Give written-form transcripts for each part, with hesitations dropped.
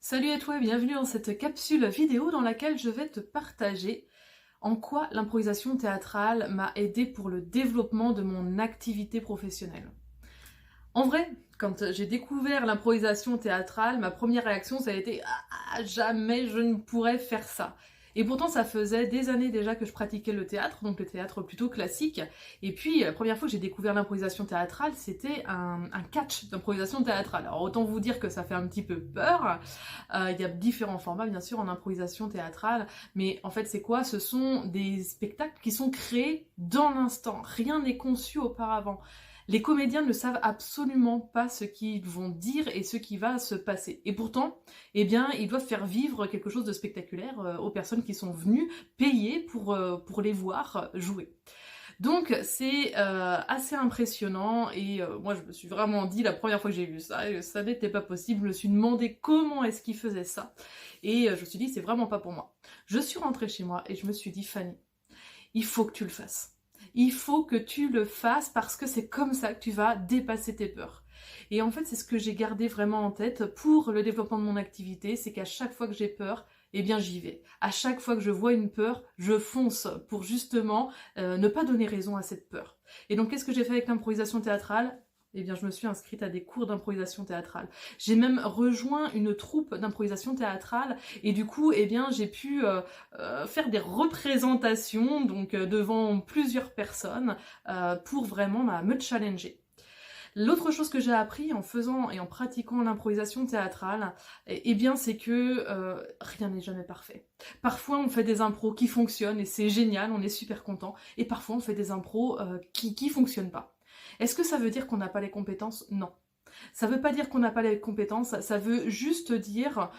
Salut à toi et bienvenue dans cette capsule vidéo dans laquelle je vais te partager en quoi l'improvisation théâtrale m'a aidé pour le développement de mon activité professionnelle. En vrai, quand j'ai découvert l'improvisation théâtrale, ma première réaction ça a été jamais je ne pourrais faire ça. Et pourtant ça faisait des années déjà que je pratiquais le théâtre, donc le théâtre plutôt classique. Et puis la première fois que j'ai découvert l'improvisation théâtrale, c'était un catch d'improvisation théâtrale. Alors autant vous dire que ça fait un petit peu peur. Il y a différents formats bien sûr en improvisation théâtrale, mais en fait c'est quoi? Ce sont des spectacles qui sont créés dans l'instant, rien n'est conçu auparavant. Les comédiens ne savent absolument pas ce qu'ils vont dire et ce qui va se passer. Et pourtant, eh bien, ils doivent faire vivre quelque chose de spectaculaire aux personnes qui sont venues payer pour les voir jouer. Donc c'est assez impressionnant et moi je me suis vraiment dit la première fois que j'ai vu ça, ça n'était pas possible, je me suis demandé comment est-ce qu'ils faisaient ça et je me suis dit c'est vraiment pas pour moi. Je suis rentrée chez moi et je me suis dit Fanny, il faut que tu le fasses. Il faut que tu le fasses parce que c'est comme ça que tu vas dépasser tes peurs. Et en fait, c'est ce que j'ai gardé vraiment en tête pour le développement de mon activité, c'est qu'à chaque fois que j'ai peur, eh bien j'y vais. À chaque fois que je vois une peur, je fonce pour justement ne pas donner raison à cette peur. Et donc qu'est-ce que j'ai fait avec l'improvisation théâtrale? Eh bien, je me suis inscrite à des cours d'improvisation théâtrale. J'ai même rejoint une troupe d'improvisation théâtrale et du coup, eh bien, j'ai pu faire des représentations donc devant plusieurs personnes pour vraiment me challenger. L'autre chose que j'ai appris en faisant et en pratiquant l'improvisation théâtrale, eh bien, c'est que rien n'est jamais parfait. Parfois, on fait des impros qui fonctionnent et c'est génial, on est super content. Et parfois, on fait des impros qui fonctionnent pas. Est-ce que ça veut dire qu'on n'a pas les compétences? Non. Ça veut pas dire qu'on n'a pas les compétences, ça veut juste dire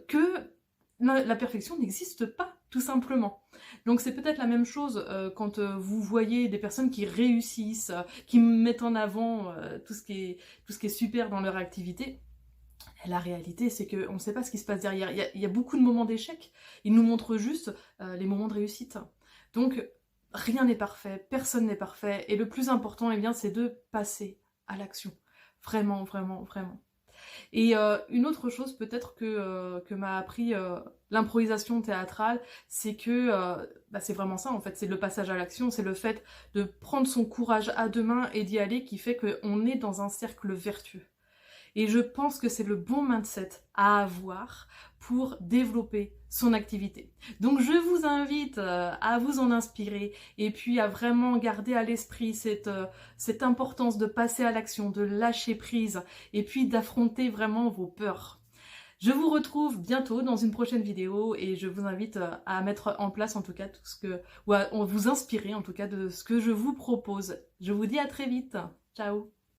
que la perfection n'existe pas, tout simplement. Donc c'est peut-être la même chose quand vous voyez des personnes qui réussissent, qui mettent en avant tout ce qui est super dans leur activité. Et la réalité, c'est qu'on ne sait pas ce qui se passe derrière. Il y a beaucoup de moments d'échec. Ils nous montrent juste les moments de réussite. Donc rien n'est parfait, personne n'est parfait. Et le plus important, eh bien, c'est de passer à l'action. Vraiment, vraiment, vraiment. Et une autre chose peut-être que m'a appris l'improvisation théâtrale, c'est que c'est vraiment ça en fait, c'est le passage à l'action, c'est le fait de prendre son courage à deux mains et d'y aller qui fait qu'on est dans un cercle vertueux. Et je pense que c'est le bon mindset à avoir pour développer son activité. Donc je vous invite à vous en inspirer et puis à vraiment garder à l'esprit cette importance de passer à l'action, de lâcher prise et puis d'affronter vraiment vos peurs. Je vous retrouve bientôt dans une prochaine vidéo et je vous invite à mettre en place en tout cas tout ce que, ou à vous inspirer en tout cas de ce que je vous propose. Je vous dis à très vite. Ciao!